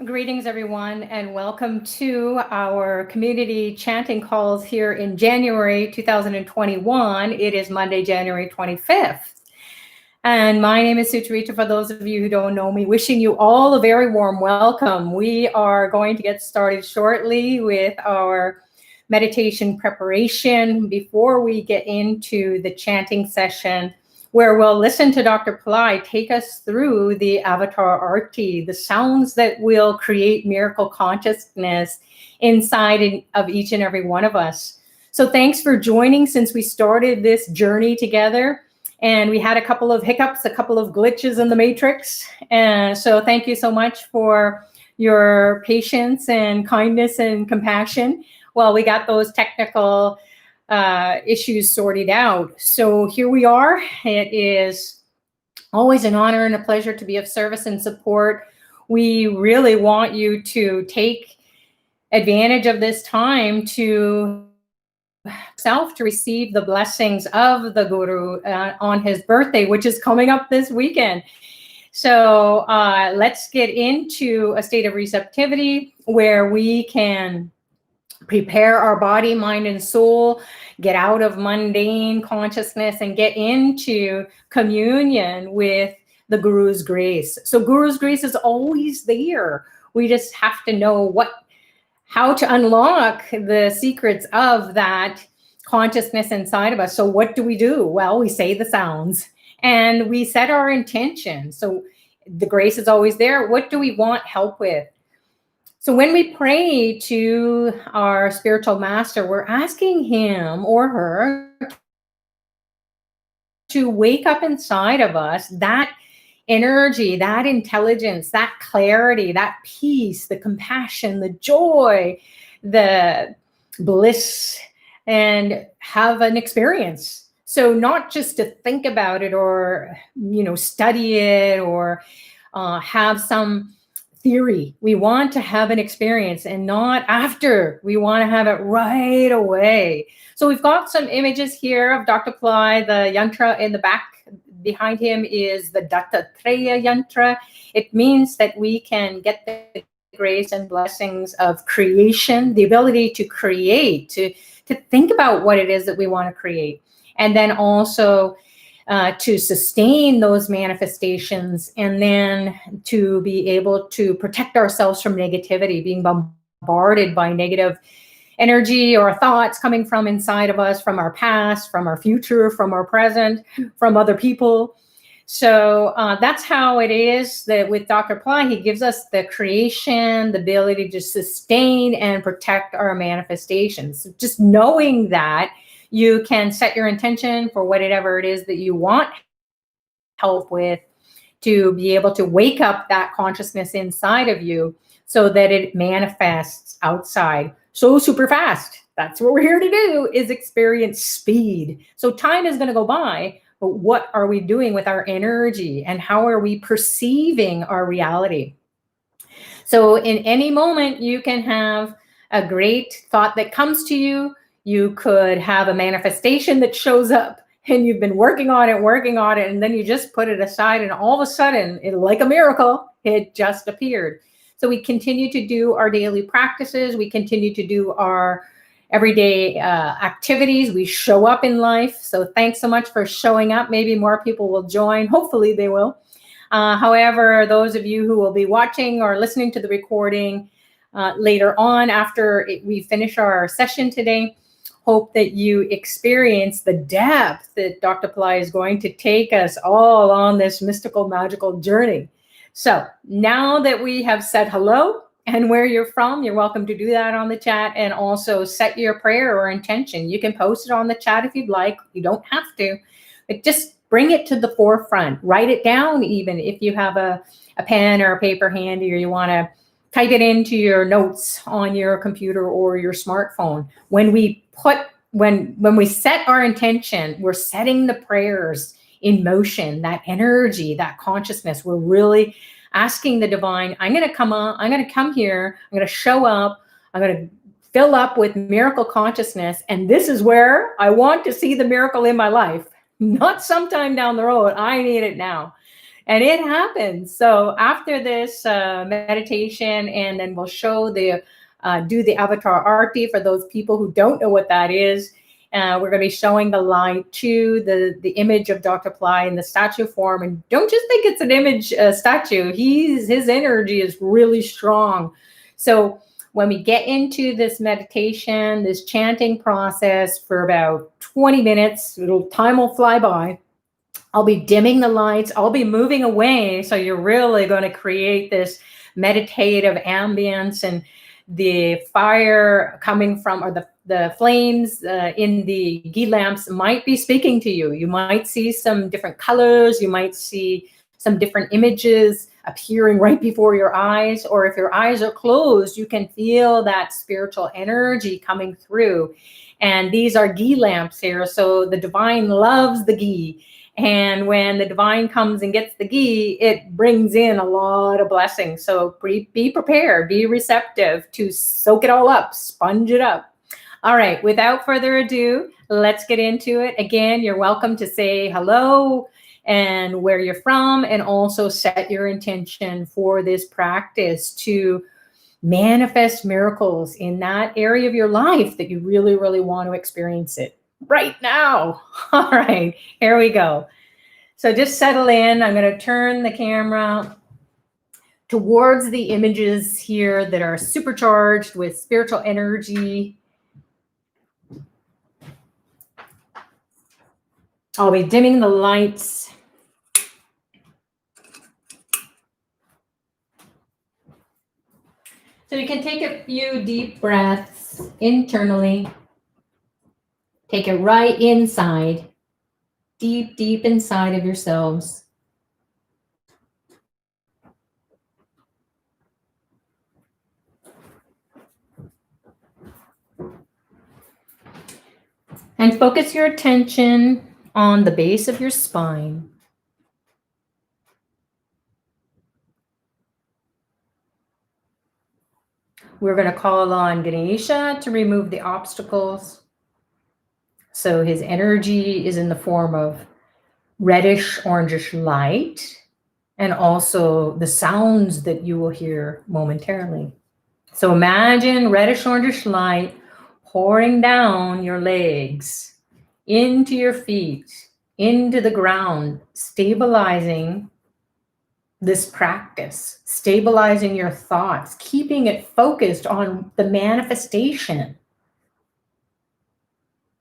Greetings, everyone, and welcome to our community chanting calls here in January 2021. It is Monday, January 25th. And my name is Sucharita, for those of you who don't know me, wishing you all a very warm welcome. We are going to get started shortly with our meditation preparation before we get into the chanting session, where we'll listen to Dr. Pillai take us through the Avatar Aarti, the sounds that will create miracle consciousness inside of each and every one of us. So thanks for joining since we started this journey together. And we had a couple of hiccups, a couple of glitches in the matrix. And so thank you so much for your patience and kindness and compassion while we got those technical issues sorted out. So here we are. It is always an honor and a pleasure to be of service and support. We really want you to take advantage of this time to receive the blessings of the Guru on his birthday, which is coming up this weekend. So let's get into a state of receptivity where we can prepare our body, mind, and soul, get out of mundane consciousness and get into communion with the Guru's grace. So Guru's grace is always there. We just have to know how to unlock the secrets of that consciousness inside of us. So what do? Well, we say the sounds and we set our intention. So the grace is always there. What do we want help with? So when we pray to our spiritual master, we're asking him or her to wake up inside of us that energy, that intelligence, that clarity, that peace, the compassion, the joy, the bliss, and have an experience. So not just to think about it or, study it or have some theory. We want to have an experience and not after. We want to have it right away. So we've got some images here of Dr. Pillai. The yantra in the back behind him is the Dattatreya yantra. It means that we can get the grace and blessings of creation, the ability to create, to think about what it is that we want to create. And then also to sustain those manifestations, and then to be able to protect ourselves from negativity, being bombarded by negative energy or thoughts coming from inside of us, from our past, from our future, from our present, from other people. So that's how it is that with Dr. Pillai, he gives us the creation, the ability to sustain and protect our manifestations. So just knowing that, you can set your intention for whatever it is that you want help with to be able to wake up that consciousness inside of you so that it manifests outside so super fast. That's what we're here to do, is experience speed. So time is going to go by, but what are we doing with our energy and how are we perceiving our reality? So in any moment, you can have a great thought that comes to you. You could have a manifestation that shows up and you've been working on it, and then you just put it aside and all of a sudden, like a miracle, it just appeared. So we continue to do our daily practices. We continue to do our everyday activities. We show up in life. So thanks so much for showing up. Maybe more people will join. Hopefully they will. However, those of you who will be watching or listening to the recording later on after we finish our session today, hope that you experience the depth that Dr. Pillai is going to take us all on this mystical, magical journey. So now that we have said hello and where you're from, you're welcome to do that on the chat, and also set your prayer or intention. You can post it on the chat if you'd like. You don't have to, but just bring it to the forefront. Write it down, even if you have a pen or a paper handy, or you want to type it into your notes on your computer or your smartphone. When we set our intention, we're setting the prayers in motion, that energy, that consciousness. We're really asking the divine, I'm going to come here, I'm going to show up, I'm going to fill up with miracle consciousness. And this is where I want to see the miracle in my life, not sometime down the road. I need it now. And it happens. So after this meditation, and then we'll show do the Avatar Aarti for those people who don't know what that is. We're going to be showing the light to the image of Dr. Pillai in the statue form. And don't just think it's an image statue. His energy is really strong. So when we get into this meditation, this chanting process for about 20 minutes, time will fly by. I'll be dimming the lights. I'll be moving away. So you're really going to create this meditative ambience, and the fire coming from, or the flames in the ghee lamps might be speaking to you. You might see some different colors. You might see some different images appearing right before your eyes. Or if your eyes are closed, you can feel that spiritual energy coming through. And these are ghee lamps here. So the divine loves the ghee. And when the divine comes and gets the ghee, it brings in a lot of blessings. So be prepared, be receptive to soak it all up, sponge it up. All right, without further ado, let's get into it. Again, you're welcome to say hello and where you're from, and also set your intention for this practice to manifest miracles in that area of your life that you really, really want to experience it right now. All right, here we go. So just settle in. I'm going to turn the camera towards the images here that are supercharged with spiritual energy. I'll be dimming the lights. So you can take a few deep breaths internally. Take it right inside, deep, deep inside of yourselves. And focus your attention on the base of your spine. We're going to call on Ganesha to remove the obstacles. So his energy is in the form of reddish, orangish light, and also the sounds that you will hear momentarily. So imagine reddish, orangish light pouring down your legs, into your feet, into the ground, stabilizing this practice, stabilizing your thoughts, keeping it focused on the manifestation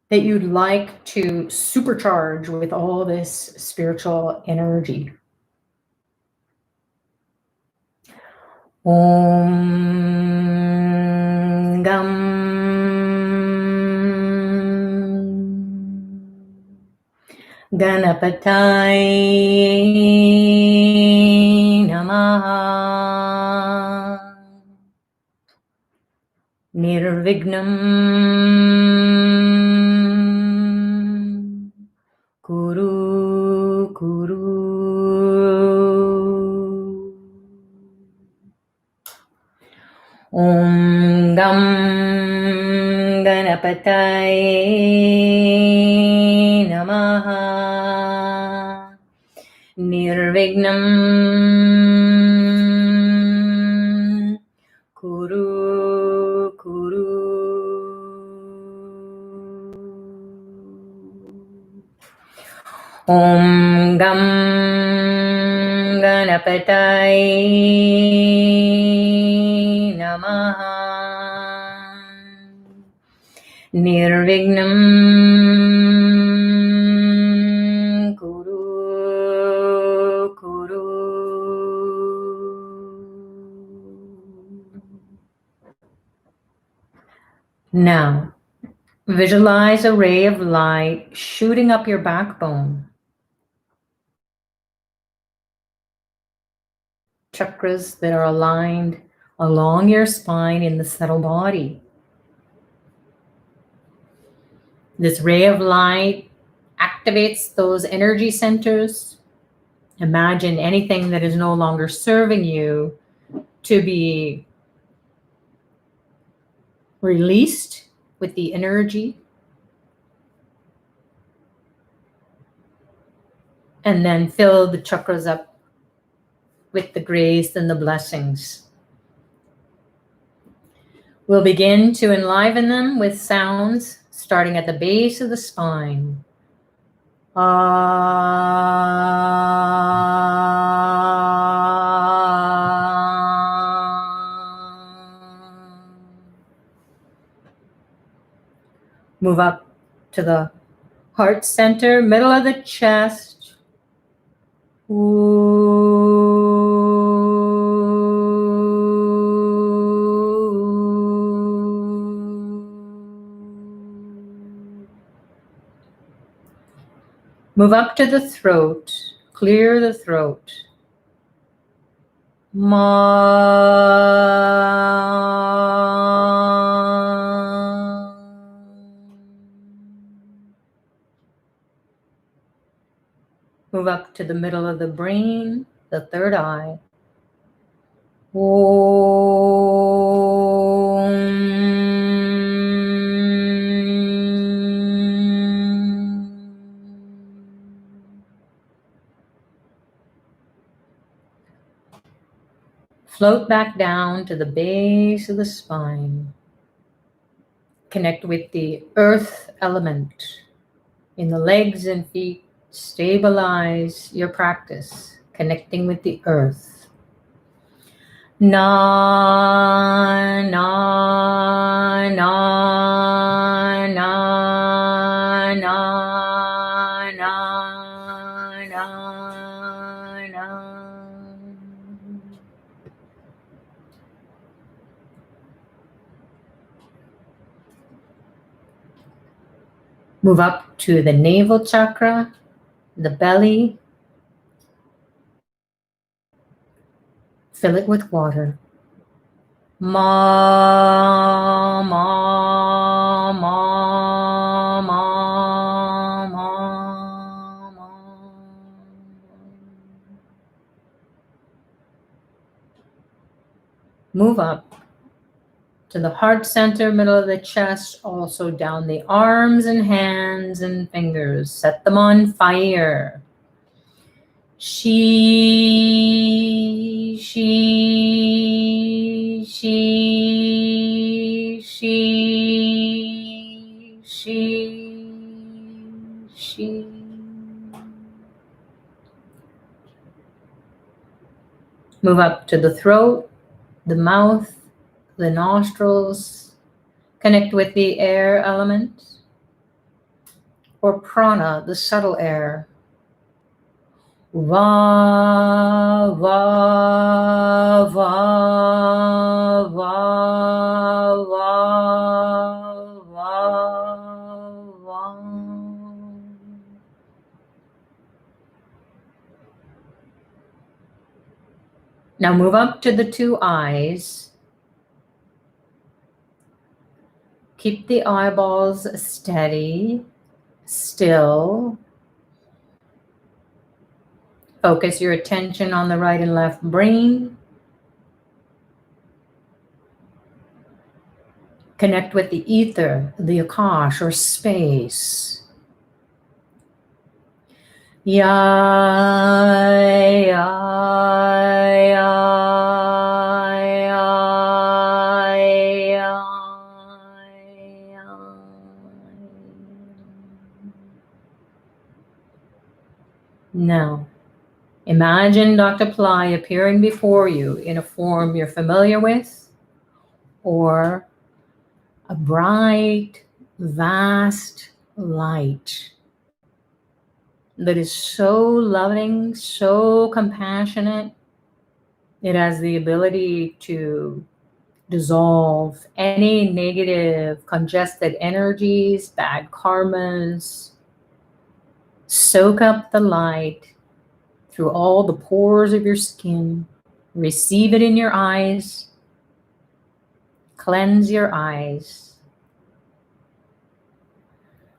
that you'd like to supercharge with all this spiritual energy. Om Gam Ganapataye Namaha Nirvignam Kuru Kuru Om Gam Ganapataye Namaha Nirvignam Kuru Kuru Om Gam Ganapataye Namaha Nirvignam Kuru Kuru. Now, visualize a ray of light shooting up your backbone. Chakras that are aligned along your spine in the subtle body. This ray of light activates those energy centers. Imagine anything that is no longer serving you to be released with the energy. And then fill the chakras up with the grace and the blessings. We'll begin to enliven them with sounds starting at the base of the spine. Move up to the heart center, middle of the chest. Move up to the throat, clear the throat. Move up to the middle of the brain, the third eye. Float back down to the base of the spine. Connect with the earth element in the legs and feet. Stabilize your practice, connecting with the earth. Na, na, na, na, na, na, na, na. Move up to the navel chakra, the belly. Fill it with water. Ma, ma, ma, ma, ma, ma. Move up to the heart center, middle of the chest, also down the arms and hands and fingers. Set them on fire. She, she, she, she, she. Move up to the throat, the mouth, the nostrils. Connect with the air element or prana, the subtle air. Va, va, va, va, va, va, va. Now move up to the two eyes. Keep the eyeballs steady, still. Focus your attention on the right and left brain. Connect with the ether, the akash or space. Ya, ya, ya, ya, ya, ya. Now, imagine Dr. Pillai appearing before you in a form you're familiar with, or a bright, vast light that is so loving, so compassionate. It has the ability to dissolve any negative, congested energies, bad karmas. Soak up the light through all the pores of your skin. Receive it in your eyes. Cleanse your eyes.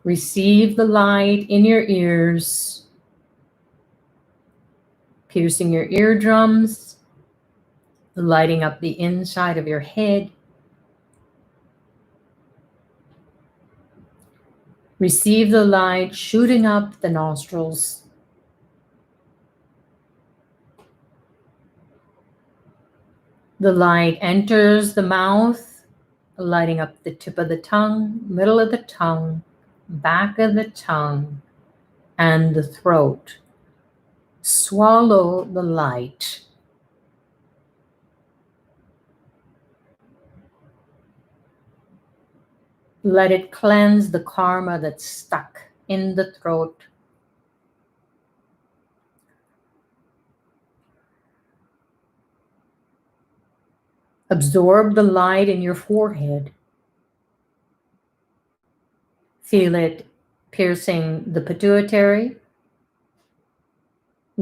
Receive the light in your ears, piercing your eardrums, lighting up the inside of your head. Receive the light shooting up the nostrils. The light enters the mouth, lighting up the tip of the tongue, middle of the tongue, back of the tongue, and the throat. Swallow the light. Let it cleanse the karma that's stuck in the throat. Absorb the light in your forehead. Feel it piercing the pituitary,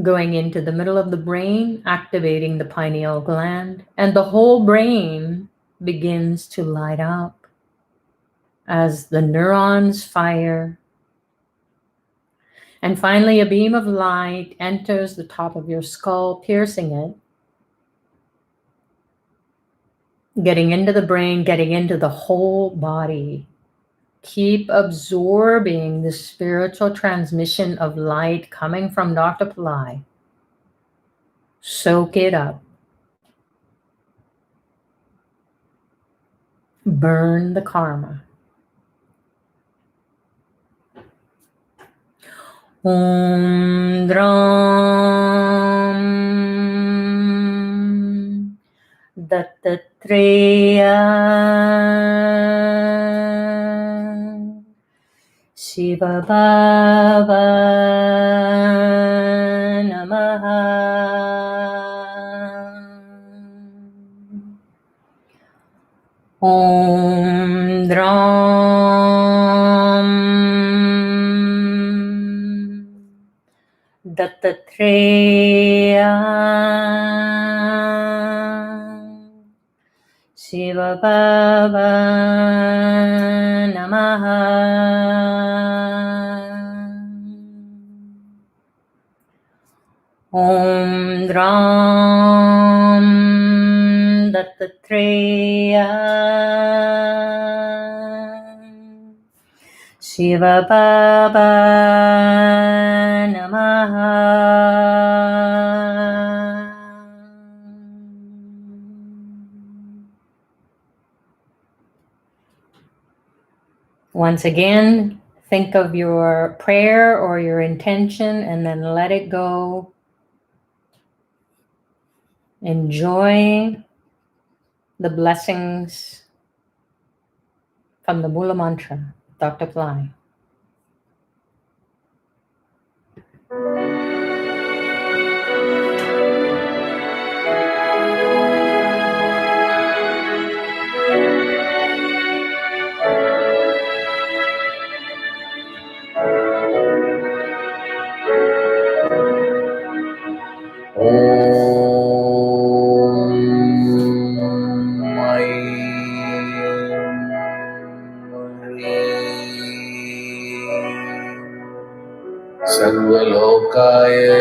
going into the middle of the brain, activating the pineal gland, and the whole brain begins to light up as the neurons fire. And finally, a beam of light enters the top of your skull, piercing it, getting into the brain, getting into the whole body. Keep absorbing the spiritual transmission of light coming from Dr. Pillai. Soak it up. Burn the karma. Om Dram Dattatreya Shiva Baba Namaha. Om Dram Dattatreya Shiva Baba Namaha. Om Dram Dattatreya Shiva Baba Namaha. Once again, think of your prayer or your intention and then let it go. Enjoy the blessings from the Mula Mantra, Dr. Pillai. LOKAYA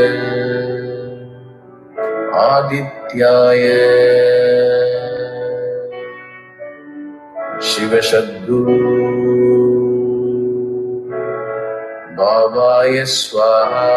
ADITYAYA SHIVA SATGURU BABAYA SWAHA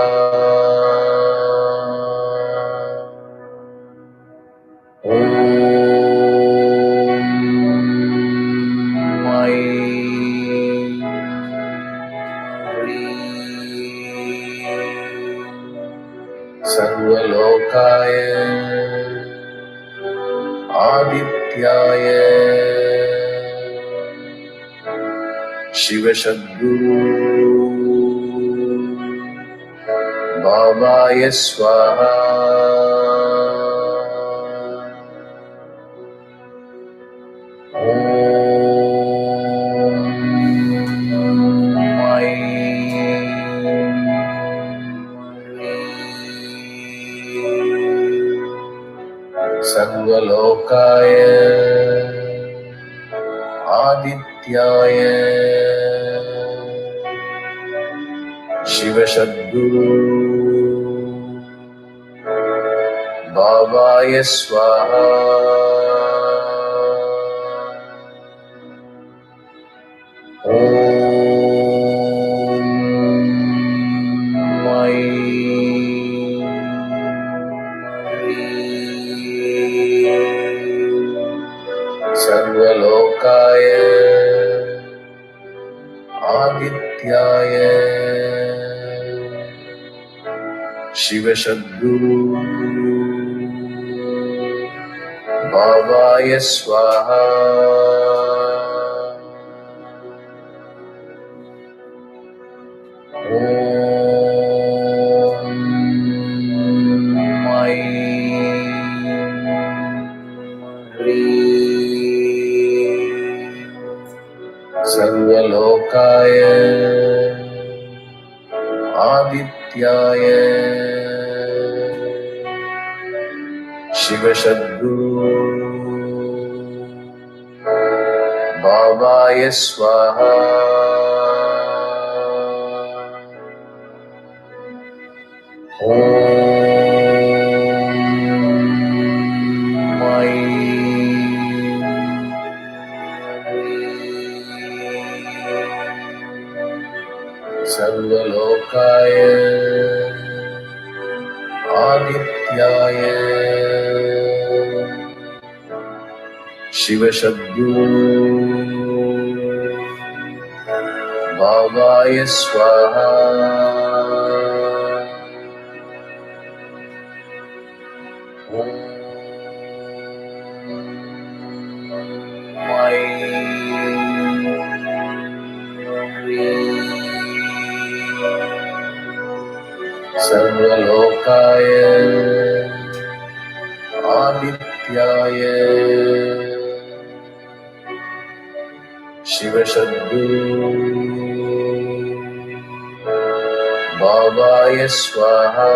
LOKAYA ADITYAYA SHIVA SATGURU BABAYA SWAHA LOKAYA ADITYAYA SHIVA SATGURU BABAYA SWAHA Adityaya Shiva Sadguru Babaya Swaha Om HREEM SARVA LOKAYA ADITYAYA Shiva Sadguru Babaya Swaha Sarva Lokaya Adityaya Shiva Sadguru Babaya Swaha Sarva Lokaya Adityaya Shiva Sadguru Babaya Swaha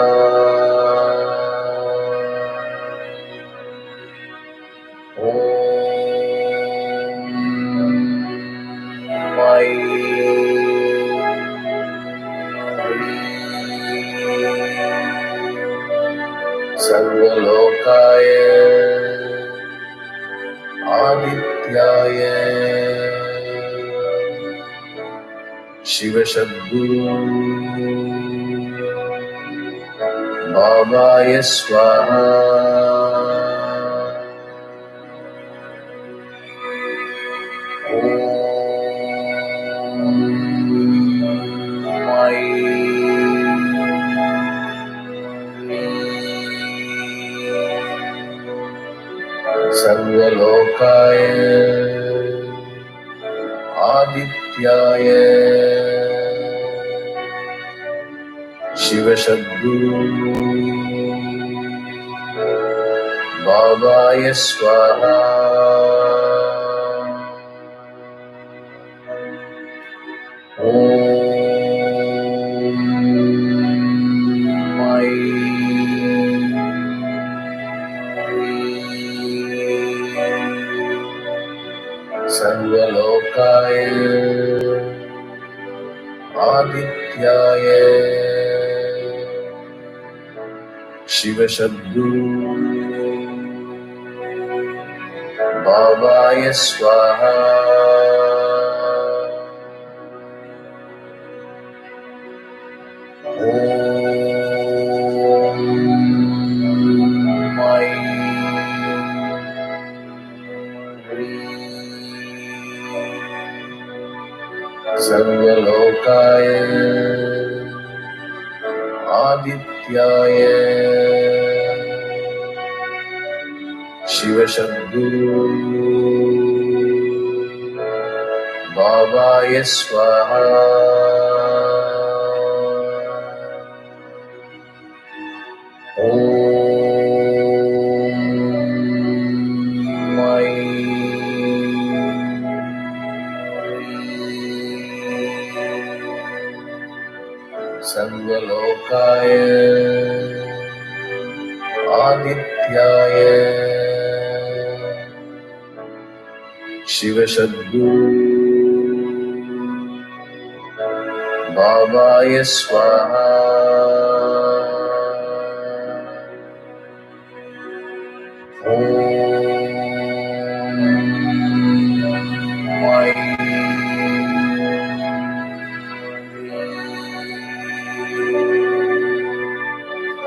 Sarva Lokaya Adityaya Shiva Sadguru Babaya Swaha Sarva Lokaya Adityaya Shiva Sadguru Babaya Swaha Sarva Lokaya Adityaya Shiva Sadguru Babaya Swaha Sarva Lokaya Adityaya Shiva Sadguru Babaya Swaha Sarva Lokaya Adityaya Shiva Sadguru Babaya Swaha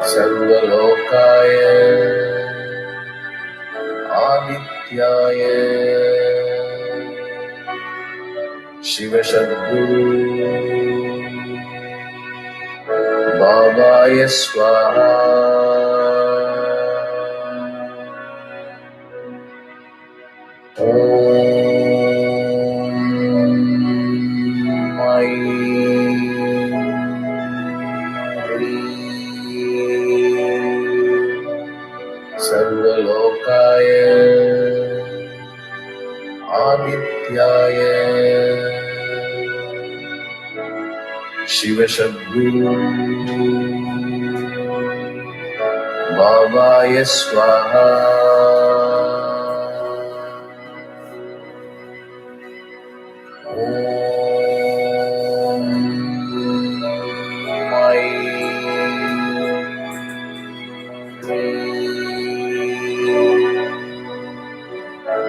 Sarva Lokaya Adityaya Shiva Sadguru Babaya Swaha Om Sarva Lokaya Adityaya Shiva Sadguru Babaya Swaha Om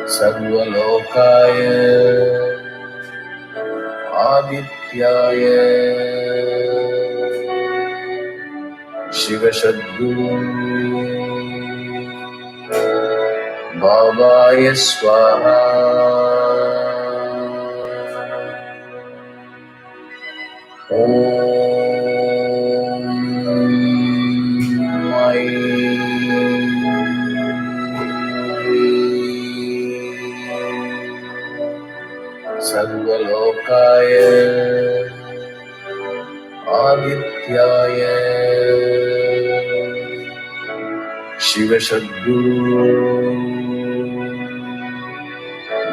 Sarva Lokaya Adityaya Shiva Sadguru Babaya Swaha Om Sarva Lokaya Adityaya Shiva Sadguru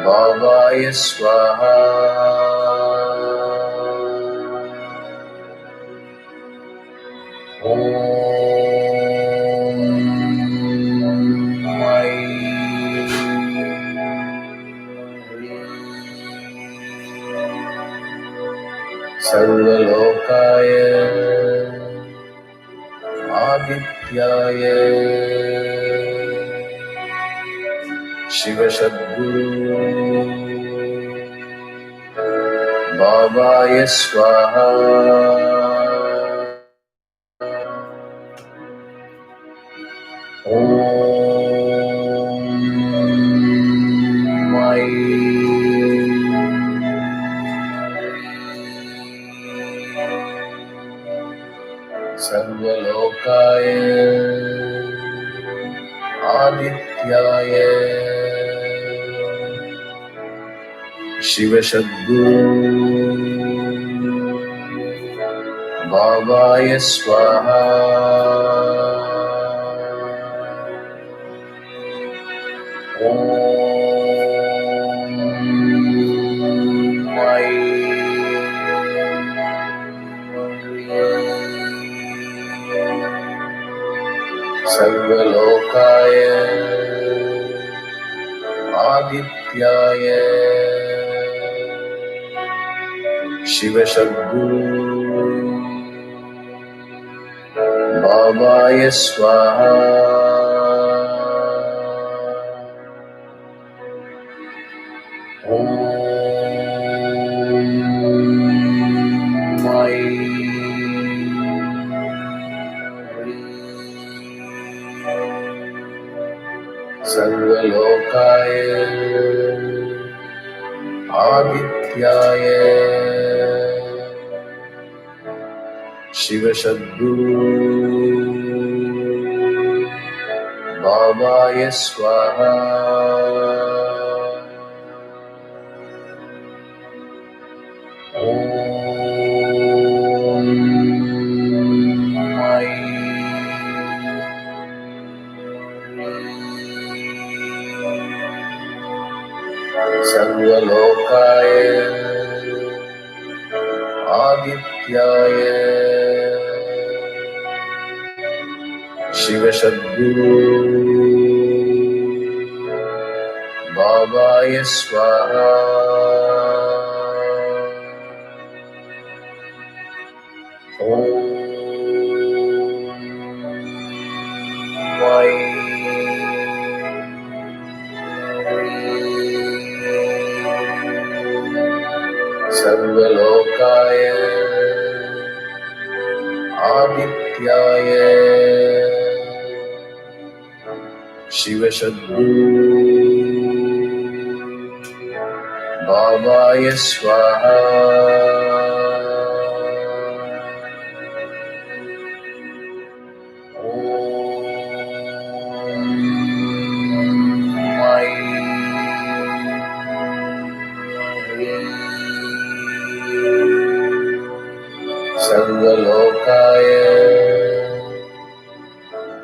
Babaya Swaha Om Sarva Lokaya Adityaya Shiva Sadguru Babaya Swaha Om Sarva Lokaya Adityaya Shiva Sadguru Babaya Swaha Om Sarva Lokaya Adityaya Shiva Sadguru Babaya Swaha Om Sarva Lokaya Adityaya Shiva Sadguru Babaya Swaha Om Sarva Lokaya Adityaya Shiva Sadguru Babaya Swaha Om Sarva Lokaya Adityaya Shiva Sadguru Babaya Swaha. Sarva Lokaya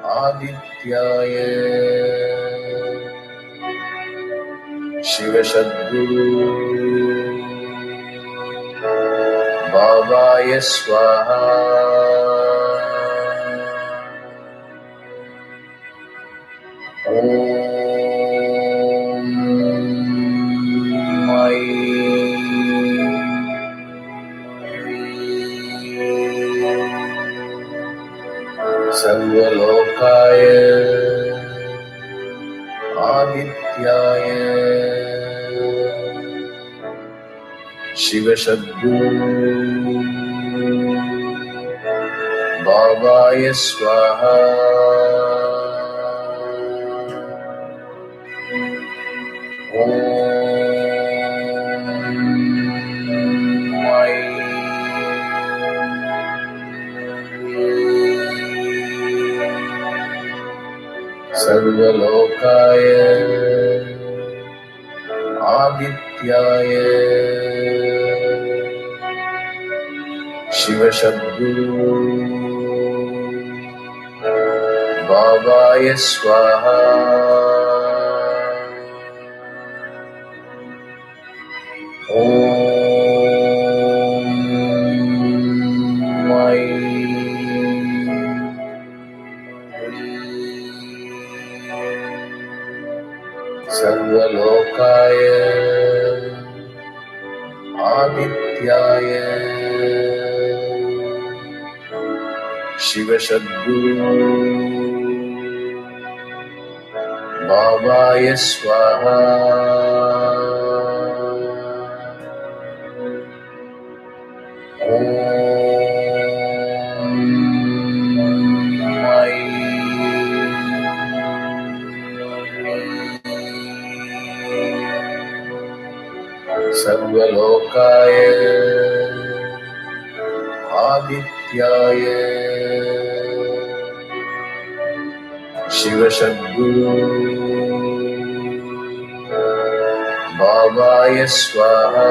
Adityaya Shiva SATGURU Babaya Swaha. Sarva Lokaya Adityaya Shiva SATGURU Babaya Swaha. Sarva Lokaya Adityaya Shiva SATGURU Babaya Swaha. Sarva Lokaya Adityaya Shiva SATGURU Babaya Swaha. Sarva Lokaya Adityaya Shiva SATGURU Babaya Swaha.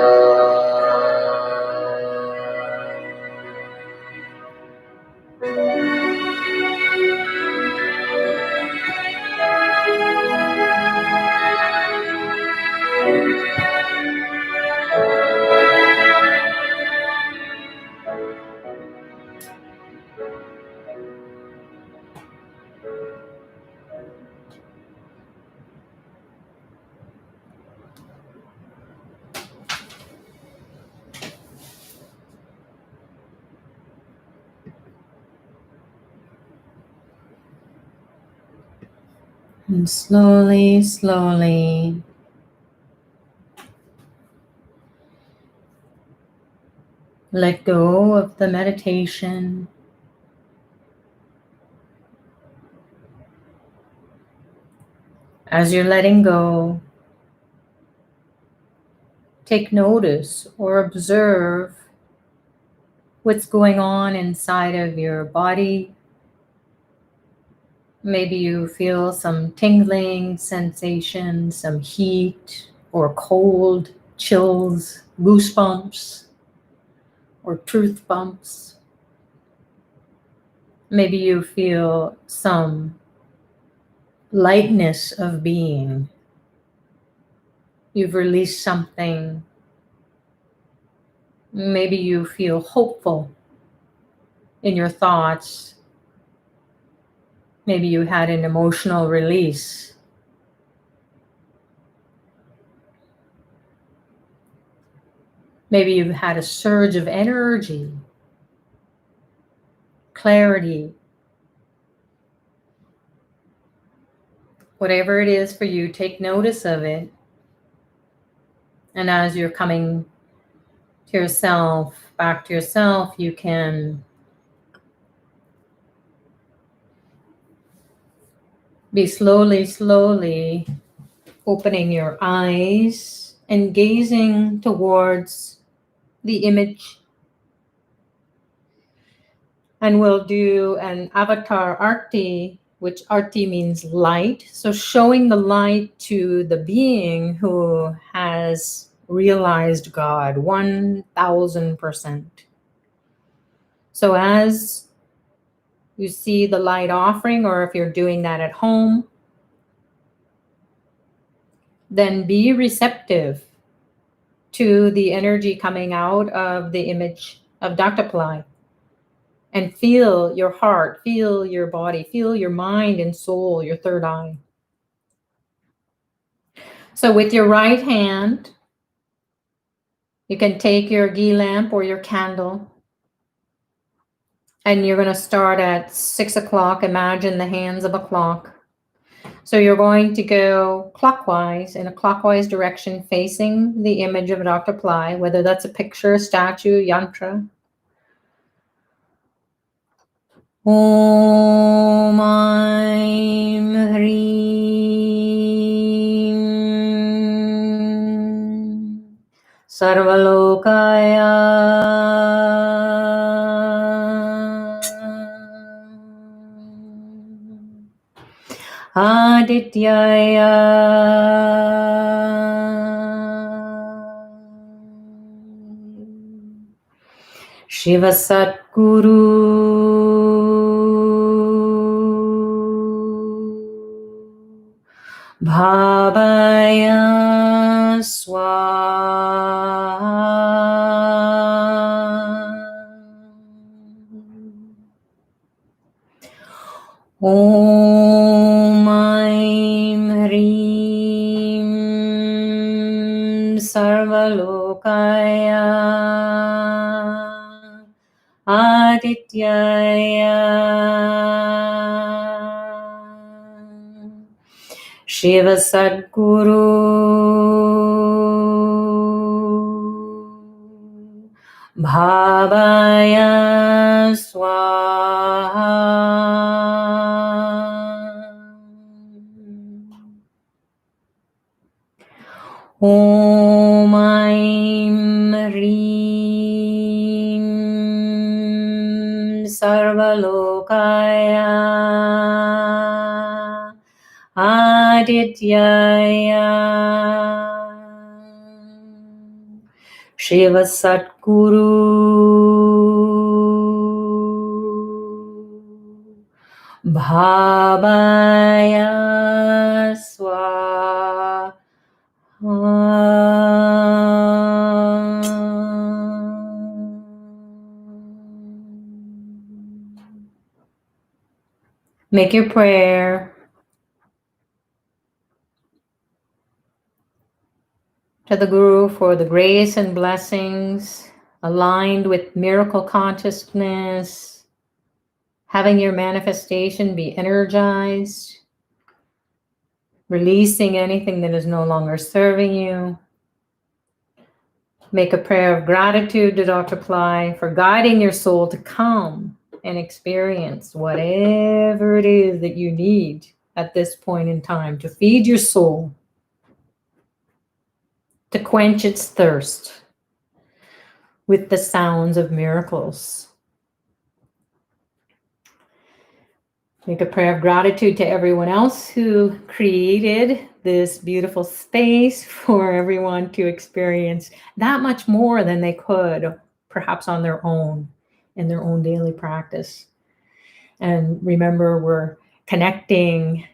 And slowly, slowly, let go of the meditation. As you're letting go, take notice or observe what's going on inside of your body. Maybe you feel some tingling sensation, some heat or cold, chills, goosebumps, or truth bumps. Maybe you feel some lightness of being. You've released something. Maybe you feel hopeful in your thoughts. Maybe you had an emotional release. Maybe you've had a surge of energy, clarity. Whatever it is for you, take notice of it. And as you're coming to yourself, back to yourself, you can be slowly, slowly opening your eyes and gazing towards the image. And we'll do an Avatar Aarti, which Aarti means light. So showing the light to the being who has realized God 1000%. So as you see the light offering, or if you're doing that at home, then be receptive to the energy coming out of the image of Dr. Pillai. And feel your heart, feel your body, feel your mind and soul, your third eye. So with your right hand, you can take your ghee lamp or your candle, and you're going to start at 6 o'clock. Imagine the hands of a clock. So you're going to go clockwise, in a clockwise direction, facing the image of Dr. Pillai, whether that's a picture, a statue, yantra. Om Aim Hreem Sarva Lokaya Adityaya Shiva SATGURU BABAYA SWAHA Om Aim Hreem Sarva Lokaya Adityaya Shiva SATGURU BABAYA SWAHA Om Aim Hreem Sarva Lokaya Adityaya Shiva SATGURU BABAYA SWAHA Make your prayer to the Guru for the grace and blessings aligned with miracle consciousness, having your manifestation be energized, releasing anything that is no longer serving you. Make a prayer of gratitude to Dr. Pillai for guiding your soul to come and experience whatever it is that you need at this point in time to feed your soul, to quench its thirst with the sounds of miracles. Make a prayer of gratitude to everyone else who created this beautiful space for everyone to experience that much more than they could, perhaps on their own, in their own daily practice. And remember, we're connecting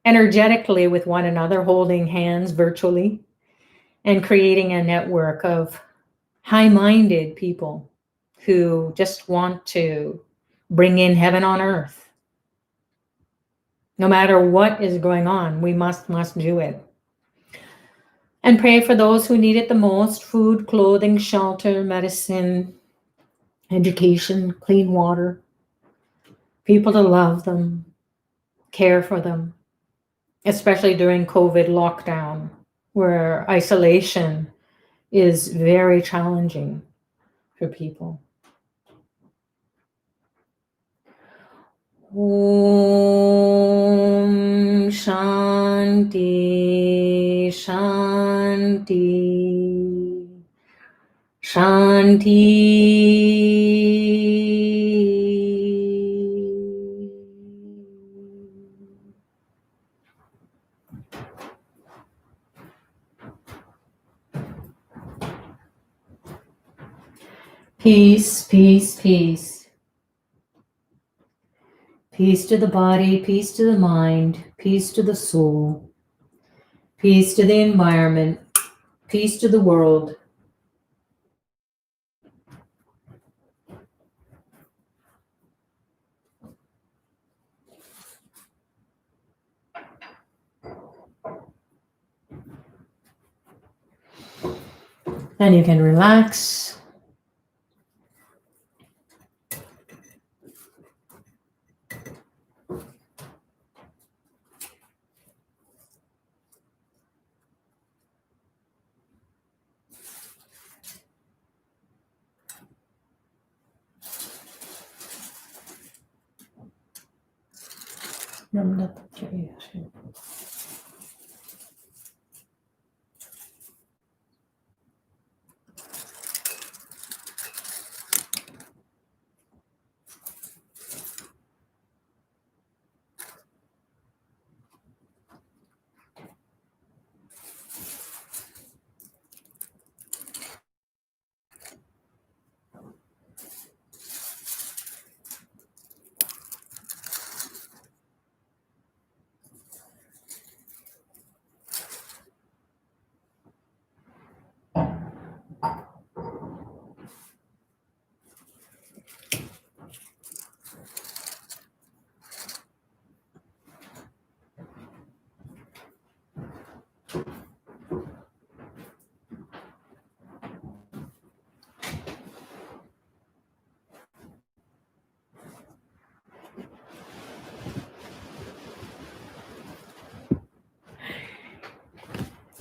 energetically with one another, holding hands virtually, and creating a network of high-minded people who just want to bring in heaven on earth. No matter what is going on, we must do it. And pray for those who need it the most: food, clothing, shelter, medicine, education, clean water, people to love them, care for them, especially during COVID lockdown, where isolation is very challenging for people. Om Shanti Shanti. Shanti. Peace, peace, peace. Peace to the body, peace to the mind, peace to the soul, peace to the environment, peace to the world. And you can relax.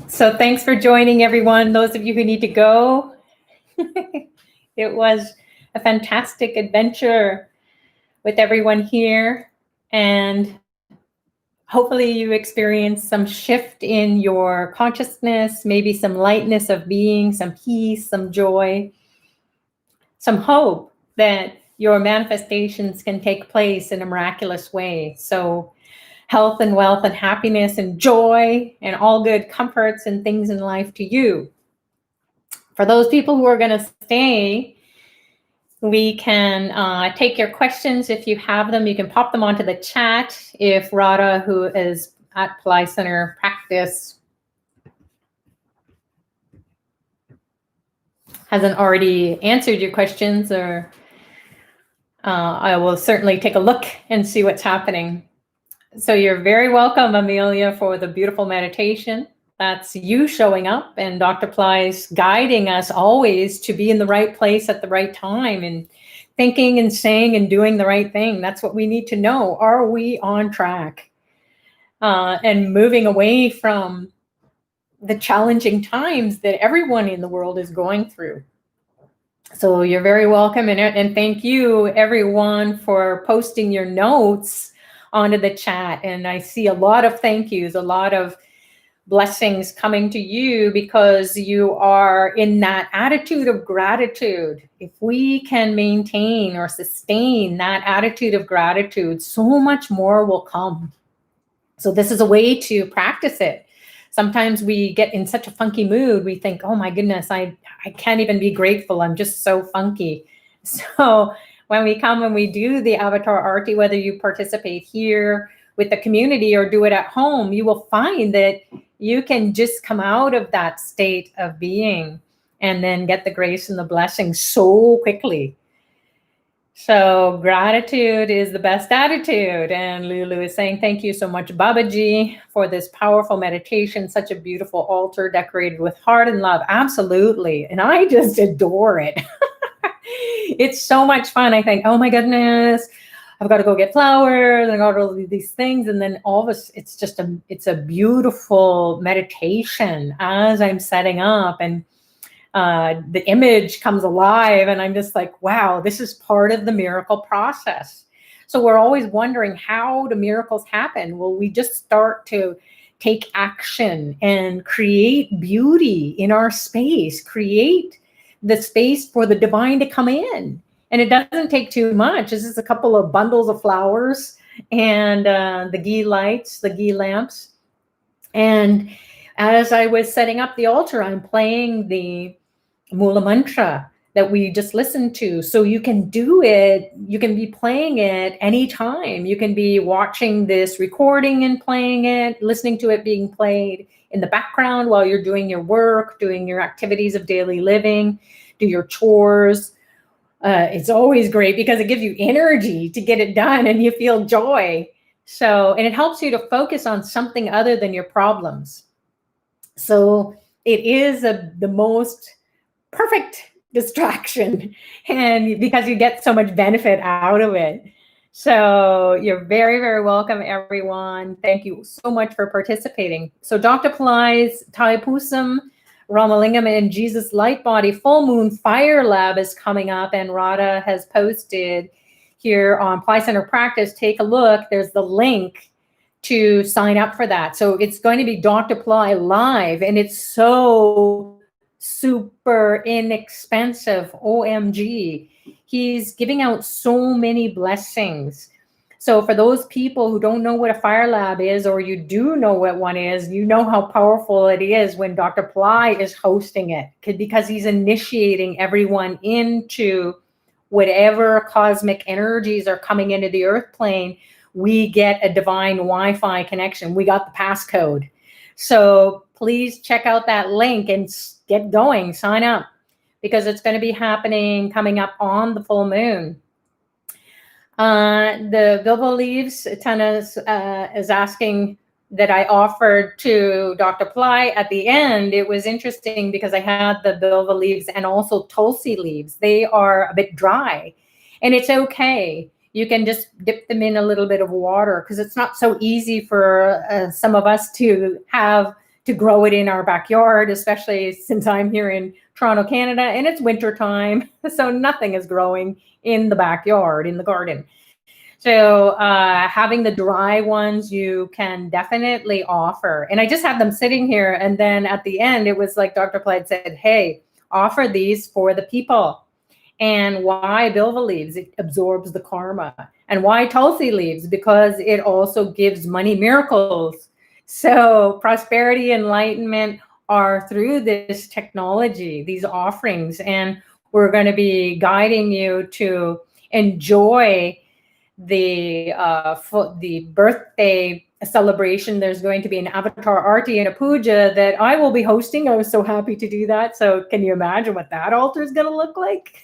So thanks for joining, everyone. Those of you who need to go. It was a fantastic adventure with everyone here. And hopefully you experienced some shift in your consciousness, maybe some lightness of being, some peace, some joy, some hope that your manifestations can take place in a miraculous way. So health and wealth and happiness and joy and all good comforts and things in life to you. For those people who are going to stay, we can take your questions if you have them. You can pop them onto the chat. If Radha, who is at Pillai Center Practice, hasn't already answered your questions, or I will certainly take a look and see what's happening. So you're very welcome, Amelia, for the beautiful meditation. That's you showing up, and Dr. Pillai's guiding us always to be in the right place at the right time and thinking and saying and doing the right thing. That's what we need to know. Are we on track? And moving away from the challenging times that everyone in the world is going through. So you're very welcome. And thank you, everyone, for posting your notes onto the chat. And I see a lot of thank yous, a lot of blessings coming to you because you are in that attitude of gratitude. If we can maintain or sustain that attitude of gratitude, so much more will come. So this is a way to practice it. Sometimes we get in such a funky mood. We think, oh my goodness, I can't even be grateful. I'm just so funky. So when we come and we do the Avatar Aarti, whether you participate here with the community or do it at home, you will find that you can just come out of that state of being and then get the grace and the blessing so quickly. So gratitude is the best attitude. And Lulu is saying, thank you so much, Babaji, for this powerful meditation. Such a beautiful altar decorated with heart and love. Absolutely. And I just adore it. It's so much fun. I think, oh my goodness, I've got to go get flowers and I got all these things. And then all of us, it's a beautiful meditation as I'm setting up, and the image comes alive, and I'm just like, wow, this is part of the miracle process. So we're always wondering, how do miracles happen? Well, we just start to take action and create beauty in our space, create the space for the divine to come in. And it doesn't take too much. This is a couple of bundles of flowers and the ghee lights, the ghee lamps. And as I was setting up the altar, I'm playing the Mula Mantra that we just listened to. So you can do it. You can be playing it anytime. You can be watching this recording and playing it, listening to it being played in the background while you're doing your work, doing your activities of daily living, do your chores. It's always great because it gives you energy to get it done and you feel joy. So, and it helps you to focus on something other than your problems. So it is the most perfect distraction, and because you get so much benefit out of it. So you're very, very welcome, everyone. Thank you so much for participating. So Dr. Pillai's Thaipusam, Ramalingam, and Jesus Light Body Full Moon Fire Lab is coming up, and Radha has posted here on Pillai Center Practice. Take a look. There's the link to sign up for that. So it's going to be Dr. Pillai live, and it's so super inexpensive. OMG. He's giving out so many blessings. So for those people who don't know what a fire lab is, or you do know what one is, you know how powerful it is when Dr. Pillai is hosting it, because he's initiating everyone into whatever cosmic energies are coming into the earth plane. We get a divine Wi-Fi connection. We got the passcode. So please check out that link and get going, sign up, because it's going to be happening coming up on the full moon. The Bilbo Leaves, Tana is asking that I offered to Dr. Pillai at the end. It was interesting because I had the Bilbo leaves and also Tulsi leaves. They are a bit dry, and it's okay. You can just dip them in a little bit of water because it's not so easy for some of us to have to grow it in our backyard, especially since I'm here in Toronto, Canada, and it's winter time, so nothing is growing in the backyard, in the garden. So having the dry ones, you can definitely offer. And I just had them sitting here, and then at the end, it was like Dr. Pillai said, hey, offer these for the people. And why bilva leaves? It absorbs the karma. And why Tulsi leaves? Because it also gives money miracles. So prosperity, enlightenment are through this technology, these offerings. And we're going to be guiding you to enjoy the birthday celebration. There's going to be an Avatar Aarti and a puja that I will be hosting. I was so happy to do that. So can you imagine what that altar is going to look like?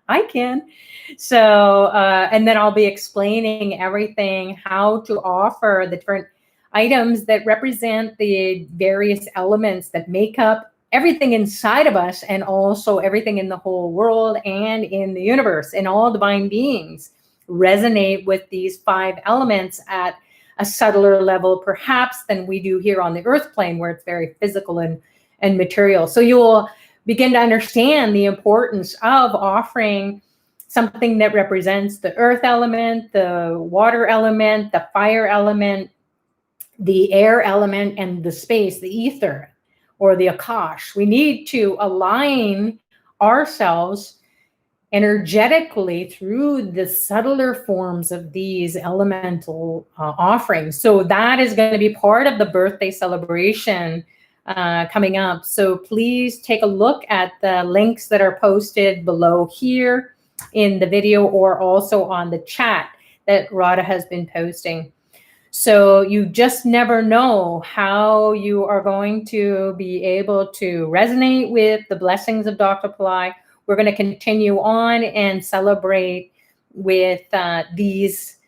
I can. So, and then I'll be explaining everything, how to offer the different items that represent the various elements that make up everything inside of us, and also everything in the whole world and in the universe. And all divine beings resonate with these 5 elements at a subtler level, perhaps, than we do here on the earth plane, where it's very physical and material. So you will begin to understand the importance of offering something that represents the earth element, the water element, the fire element, the air element, and the space, the ether, or the Akash. We need to align ourselves energetically through the subtler forms of these elemental offerings. So that is going to be part of the birthday celebration coming up. So please take a look at the links that are posted below here in the video, or also on the chat that Radha has been posting. So you just never know how you are going to be able to resonate with the blessings of Dr. Pillai. We're going to continue on and celebrate with these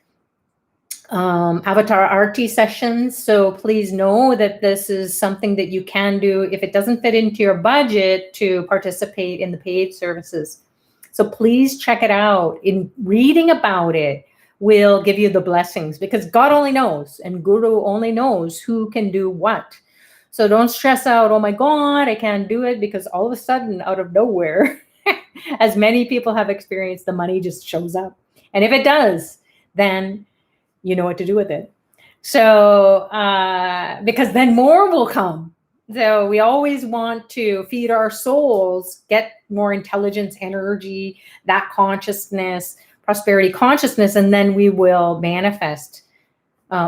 Avatar Aarti sessions. So please know that this is something that you can do if it doesn't fit into your budget to participate in the paid services. So please check it out. In reading about it will give you the blessings, because God only knows and Guru only knows who can do what. So don't stress out, oh my God, I can't do it, because all of a sudden, out of nowhere, as many people have experienced, the money just shows up. And if it does, then you know what to do with it. So, because then more will come. So we always want to feed our souls, get more intelligence, energy, that consciousness, prosperity consciousness, and then we will manifest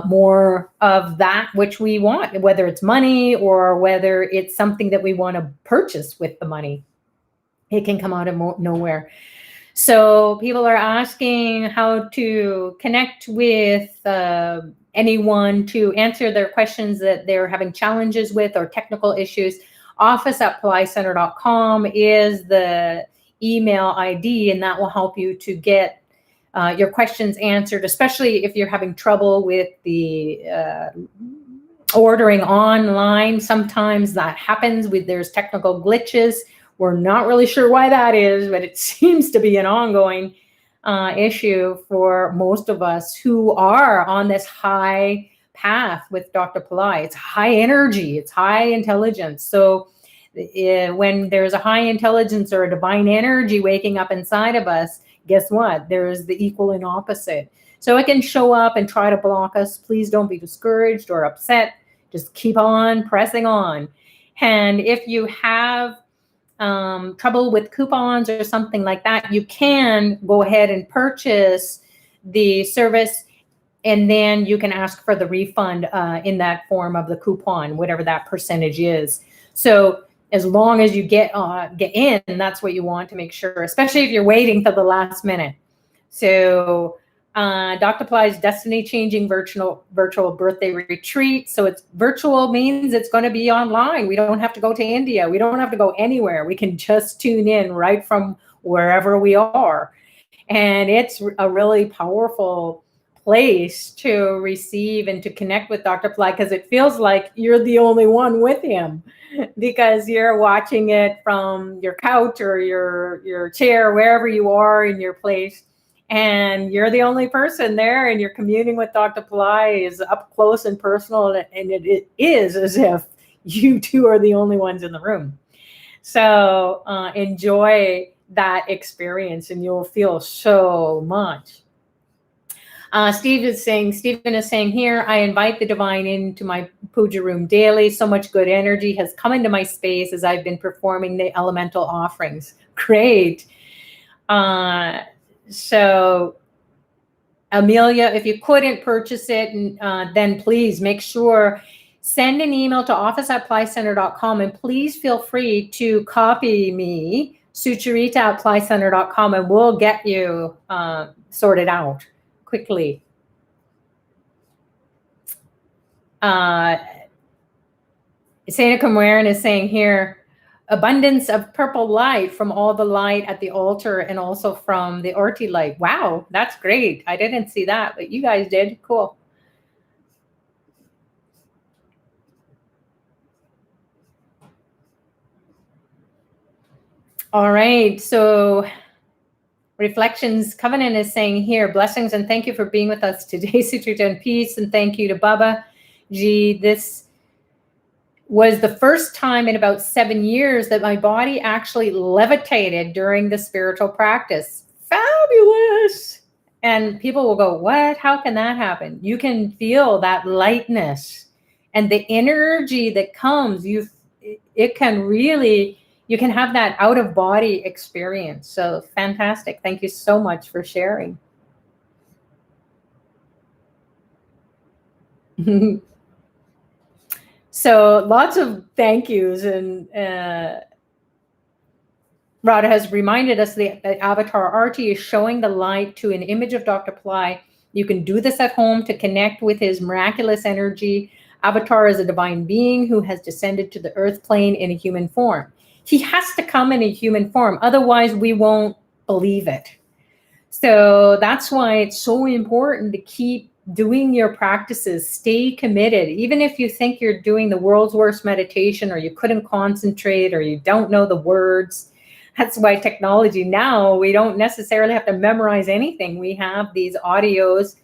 more of that which we want, whether it's money or whether it's something that we want to purchase with the money. It can come out of nowhere. So people are asking how to connect with anyone to answer their questions that they're having challenges with or technical issues. office@PillaiCenter.com is the email ID, and that will help you to get your questions answered, especially if you're having trouble with the ordering online. Sometimes that happens there's technical glitches. We're not really sure why that is, but it seems to be an ongoing issue for most of us who are on this high path with Dr. Pillai. It's high energy, it's high intelligence. So when there's a high intelligence or a divine energy waking up inside of us, guess what? There's the equal and opposite. So it can show up and try to block us. Please don't be discouraged or upset. Just keep on pressing on. And if you have trouble with coupons or something like that, you can go ahead and purchase the service, and then you can ask for the refund in that form of the coupon, whatever that percentage is. So as long as you get in, that's what you want to make sure, especially if you're waiting till the last minute. So Dr. Pillai's Destiny Changing virtual birthday retreat. So it's virtual means it's going to be online. We don't have to go to India. We don't have to go anywhere. We can just tune in right from wherever we are. And it's a really powerful place to receive and to connect with Dr. Pillai, because it feels like you're the only one with him, because you're watching it from your couch or your chair, wherever you are in your place. And you're the only person there, and you're communing with Dr. Pillai is up close and personal, and it is as if you two are the only ones in the room. So enjoy that experience, and you'll feel so much. Stephen is saying here, I invite the divine into my puja room daily. So much good energy has come into my space as I've been performing the elemental offerings. Great. So Amelia, if you couldn't purchase it, then please make sure, send an email to office@PillaiCenter.com, and please feel free to copy me, Sucharita@PillaiCenter.com, and we'll get you sorted out quickly. Saina Kamwaran is saying here, abundance of purple light from all the light at the altar and also from the Aarti light. Wow, that's great. I didn't see that, but you guys did. Cool. All right, so Reflections Covenant is saying here, blessings and thank you for being with us today, Sutrita, and peace, and thank you to Baba G. This was the first time in about 7 years that my body actually levitated during the spiritual practice. Fabulous. And people will go, what? How can that happen? You can feel that lightness and the energy that comes. It can really, you can have that out of body experience. So fantastic. Thank you so much for sharing. So lots of thank yous, and Radha has reminded us that Avatar Aarti is showing the light to an image of Dr. Pillai. You can do this at home to connect with his miraculous energy. Avatar is a divine being who has descended to the earth plane in a human form. He has to come in a human form, otherwise we won't believe it. So that's why it's so important to keep doing your practices, stay committed. Even if you think you're doing the world's worst meditation, or you couldn't concentrate, or you don't know the words. That's why technology now, we don't necessarily have to memorize anything. We have these audios.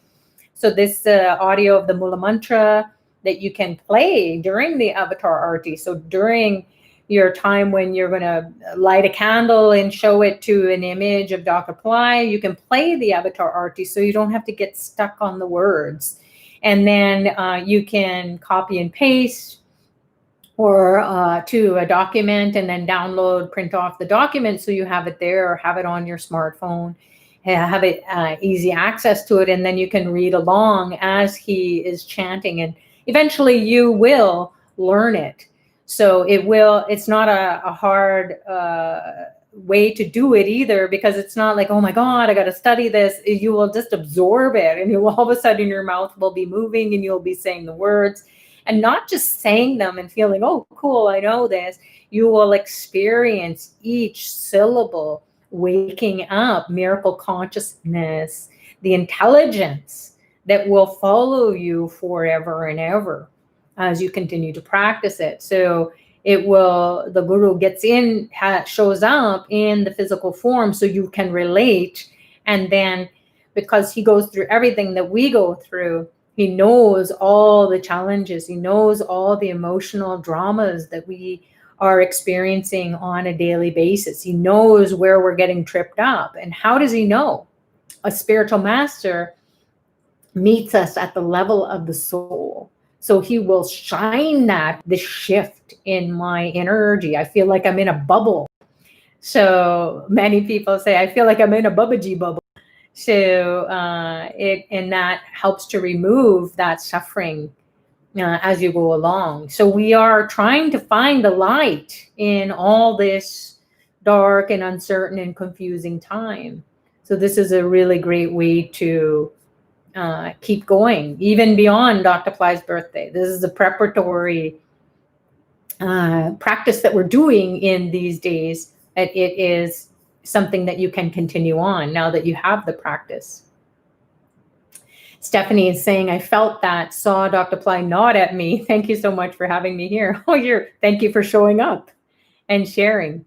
So this audio of the Mula Mantra that you can play during the Avatar Aarti. So during your time when you're going to light a candle and show it to an image of Dr. Pillai, you can play the Avatar Aarti, so you don't have to get stuck on the words. And then you can copy and paste or to a document and then download, print off the document so you have it there, or have it on your smartphone, have it easy access to it, and then you can read along as he is chanting, and eventually you will learn it. So it's not a hard way to do it either, because it's not like, oh my God, I got to study this. You will just absorb it, and you will, all of a sudden your mouth will be moving and you'll be saying the words. And not just saying them and feeling, oh, cool, I know this. You will experience each syllable waking up, miracle consciousness, the intelligence that will follow you forever and ever as you continue to practice it. So the guru gets in, shows up in the physical form so you can relate. And then because he goes through everything that we go through, he knows all the challenges. He knows all the emotional dramas that we are experiencing on a daily basis. He knows where we're getting tripped up. And how does he know? A spiritual master meets us at the level of the soul. So he will shine the shift in my energy. I feel like I'm in a bubble. So many people say, I feel like I'm in a Babaji bubble. So and that helps to remove that suffering as you go along. So we are trying to find the light in all this dark and uncertain and confusing time. So this is a really great way to keep going, even beyond Dr. Pillai's birthday. This is a preparatory practice that we're doing in these days. That it is something that you can continue on now that you have the practice. Stephanie is saying, I felt that, saw Dr. Pillai nod at me. Thank you so much for having me here. Thank you for showing up and sharing.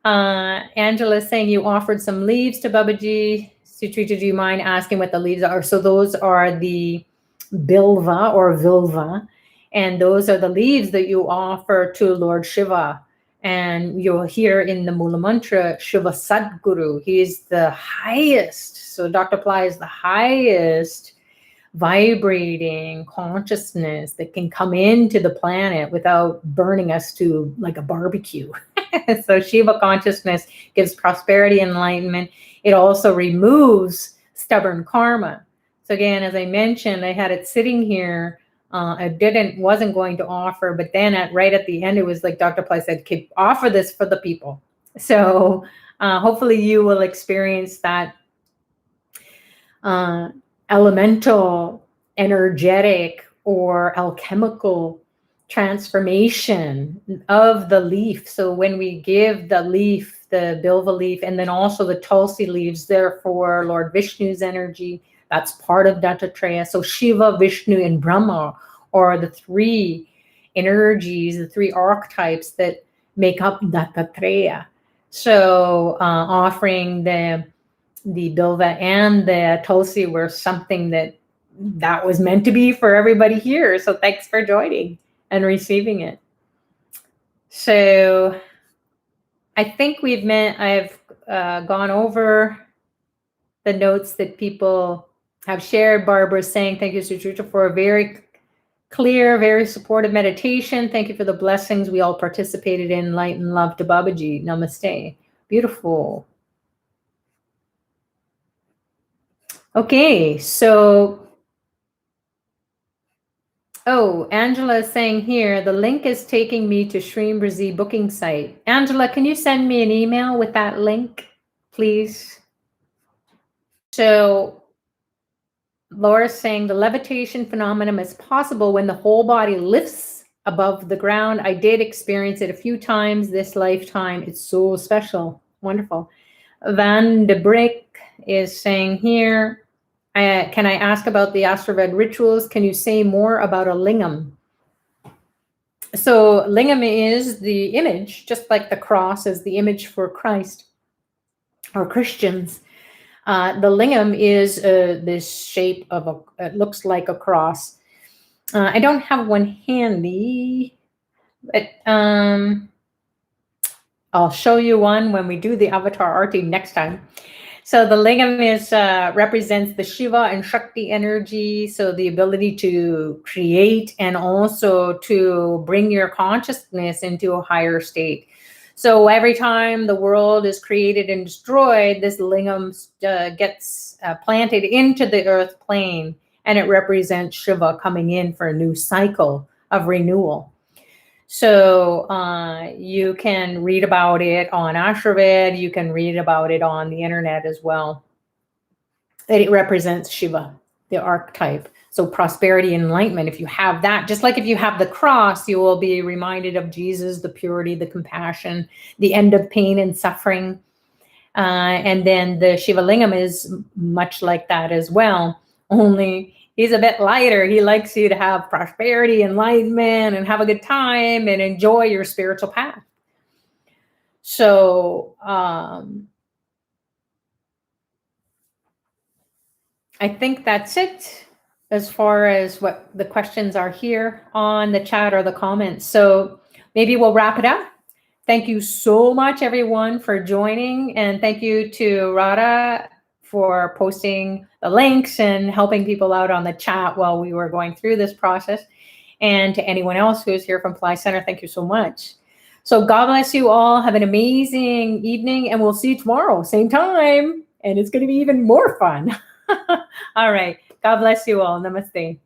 Angela is saying you offered some leaves to Babaji. Sutrita, do you mind asking what the leaves are? So those are the bilva or vilva, and those are the leaves that you offer to Lord Shiva. And you'll hear in the Mula Mantra, Shiva SATGURU. He is the highest. So Dr. Pillai is the highest vibrating consciousness that can come into the planet without burning us to like a barbecue. So Shiva consciousness gives prosperity, enlightenment. It also removes stubborn karma. So again, as I mentioned, I had it sitting here. I wasn't going to offer, but then right at the end, it was like Dr. Pillai said, "Okay, offer this for the people." So hopefully you will experience that elemental, energetic, or alchemical transformation of the leaf. So when we give the leaf, the bilva leaf, and then also the tulsi leaves, they're for Lord Vishnu's energy. That's part of Dattatreya. So Shiva, Vishnu, and Brahma are the three energies, the three archetypes that make up Dattatreya. So offering the bilva and the tulsi were something that was meant to be for everybody here. So thanks for joining and receiving it. So I think I've gone over the notes that people have shared. Barbara saying, thank you, Sutrita, for a very clear, very supportive meditation. Thank you for the blessings we all participated in. Light and love to Babaji. Namaste. Beautiful. Okay, so, Angela is saying here, the link is taking me to SHREEM Brazil booking site. Angela, can you send me an email with that link, please? So Laura's saying the levitation phenomenon is possible when the whole body lifts above the ground. I did experience it a few times this lifetime. It's so special. Wonderful. Van de Brick is saying here, can I ask about the Astraved rituals? Can you say more about a lingam? So lingam is the image, just like the cross is the image for Christ or Christians. The lingam is this shape of it looks like a cross. I don't have one handy, but I'll show you one when we do the Avatar Aarti next time. So the lingam is represents the Shiva and Shakti energy, so the ability to create and also to bring your consciousness into a higher state. So every time the world is created and destroyed, this lingam gets planted into the earth plane, and it represents Shiva coming in for a new cycle of renewal. So you can read about it on Ashraved. You can read about it on the internet as well. It represents Shiva, the archetype. So prosperity and enlightenment, if you have that, just like if you have the cross, you will be reminded of Jesus, the purity, the compassion, the end of pain and suffering. And then the Shiva Lingam is much like that as well, only he's a bit lighter. He likes you to have prosperity, enlightenment, and have a good time and enjoy your spiritual path. So I think that's it as far as what the questions are here on the chat or the comments. So maybe we'll wrap it up. Thank you so much, everyone, for joining. And thank you to Radha for posting the links and helping people out on the chat while we were going through this process. And to anyone else who's here from Pillai Center, thank you so much. So God bless you all. Have an amazing evening, and we'll see you tomorrow, same time. And it's going to be even more fun. All right. God bless you all. Namaste.